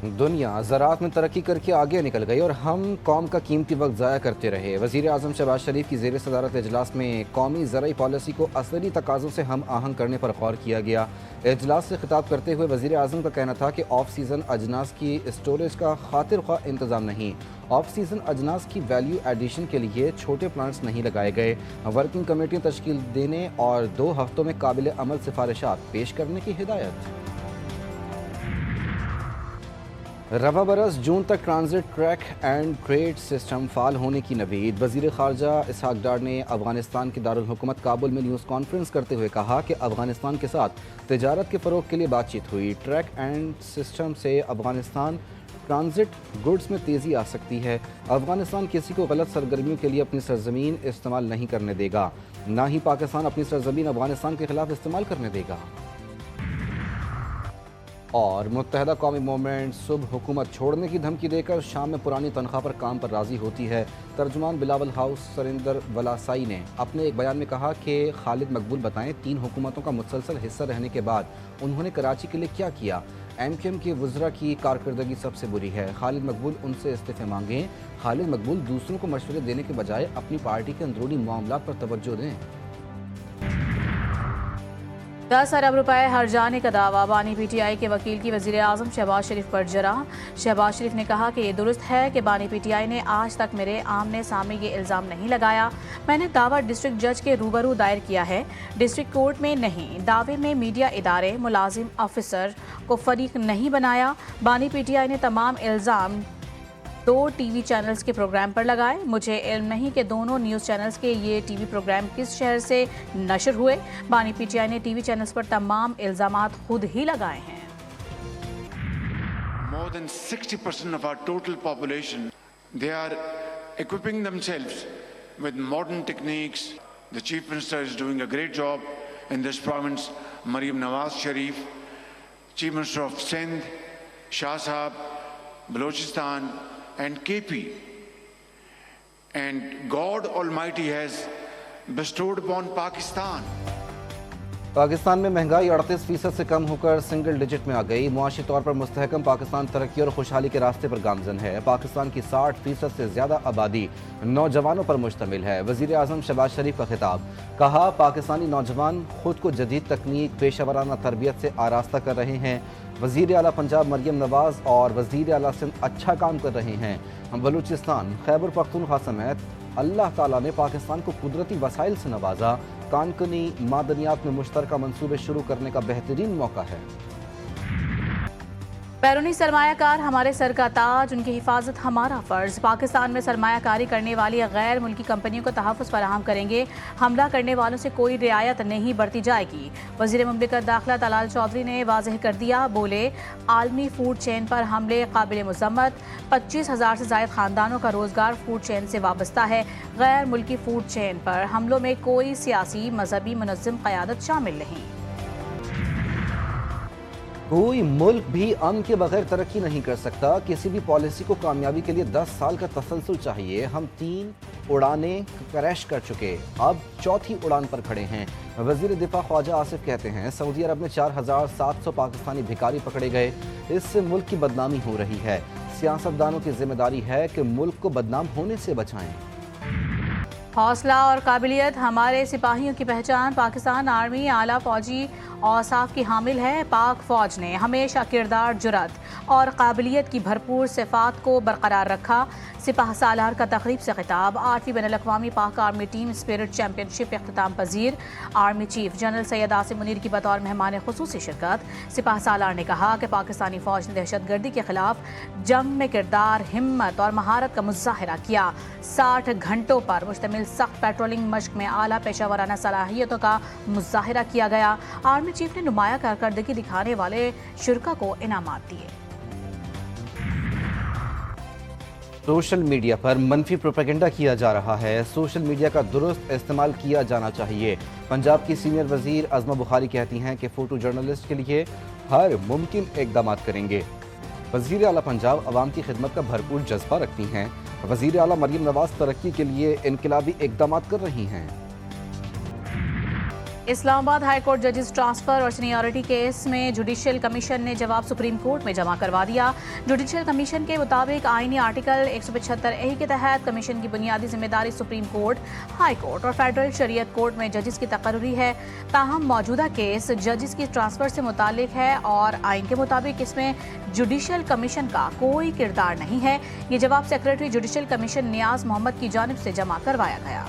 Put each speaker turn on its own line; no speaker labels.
दुनिया ज़राअत में तरक्की करके आगे निकल गई और हम कौम का कीमती वक्त ज़ाया करते रहे। वज़ीर आज़म शहबाज शरीफ की ज़ेर सदारत इजलास में कौमी ज़राई पॉलिसी को असली तकाज़ों से हम आहंग करने पर गौर किया गया। इजलास से खिताब करते हुए वज़ीर आज़म का कहना था कि ऑफ सीज़न अजनास की स्टोरेज का खातिर ख्वाह इंतज़ाम नहीं, ऑफ सीज़न अजनास की वैल्यू एडिशन के लिए छोटे प्लांट्स नहीं लगाए गए। वर्किंग कमेटियाँ तश्कील देने और 2 हफ्तों में काबिल अमल सिफारिशात पेश करने की हिदायत। रवा बरस जून तक transit track and trade system fall होने की नवीद। वज़ीर ख़ारजा इसहाक डार ने अफ़गानिस्तान के दारुल हुकूमत काबुल में न्यूज़ कॉन्फ्रेंस करते हुए कहा कि अफ़गानिस्तान के साथ तिजारत के फ़रोग़ के लिए बातचीत हुई। ट्रैक एंड सिस्टम से अफ़गानिस्तान ट्रांजिट गुड्स में तेज़ी आ सकती है। अफ़गानिस्तान किसी को गलत सरगर्मियों के लिए अपनी सरज़मीन इस्तेमाल नहीं करने देगा, ना ही पाकिस्तान अपनी सरज़मीन अफ़गानिस्तान के ख़िलाफ़ इस्तेमाल करने देगा। और मुत्तहदा कौमी मूवमेंट सुबह हुकूमत छोड़ने की धमकी देकर शाम में पुरानी तनख्वाह पर काम पर राज़ी होती है। तर्जुमान बिलावल हाउस सरिंदर वलासाई ने अपने एक बयान में कहा कि खालिद मकबूल बताएं 3 हुकूमतों का मुसलसल हिस्सा रहने के बाद उन्होंने कराची के लिए क्या किया। MQM के वज़रा की कारकर्दगी सबसे बुरी है। खालिद मकबूल उनसे इस्तीफ़े मांगें। खालिद मकबूल दूसरों को मशवरे देने के बजाय अपनी पार्टी के अंदरूनी मामलात पर तवज्जो दें।
10 अरब रुपए हर जाने का दावा। बानी PTI के वकील की वज़ीर आज़म शहबाज शरीफ पर जरा। शहबाज शरीफ ने कहा कि ये दुरुस्त है कि बानी PTI ने आज तक मेरे आमने सामने ये इल्ज़ाम नहीं लगाया। मैंने दावा डिस्ट्रिक्ट जज के रूबरू दायर किया है, डिस्ट्रिक्ट कोर्ट में नहीं। दावे में मीडिया इदारे मुलाजिम ऑफिसर को फरीक नहीं बनाया। बानी PTI ने तमाम इल्ज़ाम 2 TV चैनल्स के प्रोग्राम पर लगाए। मुझे इल्म नहीं कि दोनों न्यूज़ चैनल्स के ये TV प्रोग्राम किस शहर से नशर हुए। बानी PTI ने TV चैनल्स पर तमाम इल्ज़ामात खुद ही लगाए हैं।
More than 60% of our total population, they are equipping themselves with modern techniques. The Chief Minister is doing a great job in this province. Maryam Nawaz Sharif, Chief Minister of Sindh, Shah Sahab, Balochistan, and KP, and God Almighty has bestowed upon Pakistan.
Pakistan में महंगाई 38% से कम होकर single digit में आ गई। मुआशी तौर पर मुस्तहकम पाकिस्तान तरक्की और खुशहाली के रास्ते पर गामजन है। पाकिस्तान की 60% से ज़्यादा आबादी नौजवानों पर मुश्तमिल है। वज़ीर आज़म शहबाज शरीफ का खिताब। कहा, पाकिस्तानी नौजवान खुद को जदीद तकनीक पेशेवराना तरबियत से आरास्ता कर रहे हैं। वज़ीर आला पंजाब मरियम नवाज़ और वज़ीर आला सिंध अच्छा काम कर रहे हैं। बलूचिस्तान, खैबर पख्तूनख्वा समेत अल्लाह ताला ने पाकिस्तान को कुदरती वसाइल से नवाजा। कानकनी मादनियात में मुश्तरका मंसूबे शुरू करने का बेहतरीन मौका है।
बैरूनी सरमायाकार हमारे सर का ताज, उनकी हिफाजत हमारा फ़र्ज़। पाकिस्तान में सरमायाकारी करने वाली गैर मुल्की कंपनियों को तहफ़्फ़ुज़ फराहम करेंगे। हमला करने वालों से कोई रियायत नहीं बरती जाएगी। वज़ीर मुमलिकत दाखिला तलाल चौधरी ने वाज़ेह कर दिया। बोले, आलमी फूड चेन पर हमले काबिल मज़म्मत। 25,000 से ज़ायद ख़ानदानों का रोज़गार फूड चेन से वाबस्ता है। गैर मुल्की फूड चेन पर हमलों में कोई सियासी, मजहबी, मुनज़्ज़म क़यादत शामिल नहीं।
कोई मुल्क भी अमन के बगैर तरक्की नहीं कर सकता। किसी भी पॉलिसी को कामयाबी के लिए 10 साल का तसलसल चाहिए। हम 3 उड़ानें क्रैश कर चुके, अब 4थी उड़ान पर खड़े हैं। वज़ीर दिफा ख्वाजा आसिफ कहते हैं, सऊदी अरब में 4,700 पाकिस्तानी भिखारी पकड़े गए। इससे मुल्क की बदनामी हो रही है। सियासतदानों की जिम्मेदारी है कि मुल्क को बदनाम होने से बचाएं।
हौसला और काबिलियत हमारे सिपाहियों की पहचान। पाकिस्तान आर्मी आला फौजी औसाफ की हामिल है। पाक फौज ने हमेशा किरदार, जुरत और काबिलियत की भरपूर सिफात को बरकरार रखा। सिपाह सालार का तकरीब से खिताब। 8वीं बैनुल-अक़वामी Pak army team spirit championship इख्तिताम पजीर। Army chief general Syed Asim Munir की बतौर मेहमान खुसूसी शिरकत। सिपाह सालार ने कहा कि पाकिस्तानी फौज ने दहशतगर्दी के खिलाफ जंग में किरदार, हिम्मत और महारत का मुजाहरा किया। 60 घंटों पर मुश्तमिल सख्त पेट्रोलिंग मश्क में आला पेशावराना सलाहियतों का मुजाहरा किया गया। आर्मी चीफ ने नुमाया कारकर्दगी दिखाने वाले शुरका को इनामात दिए।
सोशल मीडिया पर मनफी प्रोपेगेंडा किया जा रहा है। सोशल मीडिया का दुरुस्त इस्तेमाल किया जाना चाहिए। पंजाब की सीनियर वजीर अज़मा बुखारी कहती हैं कि फ़ोटो जर्नलिस्ट के लिए हर मुमकिन इक़दाम करेंगे। वज़ीर आला पंजाब अवाम की खिदमत का भरपूर जज्बा रखती हैं। वज़ीर आला मरियम नवाज़ तरक्की के लिए इनकलाबी इक़दाम कर रही हैं।
اسلام آباد ہائی کورٹ ججز ٹرانسفر اور سینیورٹی کیس میں جوڈیشل کمیشن نے جواب سپریم کورٹ میں جمع کروا دیا۔ جوڈیشل کمیشن کے مطابق آئینی آرٹیکل 175A کے تحت کمیشن کی بنیادی ذمہ داری سپریم کورٹ، ہائی کورٹ اور فیڈرل شریعت کورٹ میں ججز کی تقرری ہے۔ تاہم موجودہ کیس ججز کی ٹرانسفر سے متعلق ہے اور آئین کے مطابق اس میں جوڈیشل کمیشن کا کوئی کردار نہیں ہے۔ یہ جواب سیکریٹری جوڈیشل کمیشن نیاز محمد کی جانب سے جمع کروایا گیا۔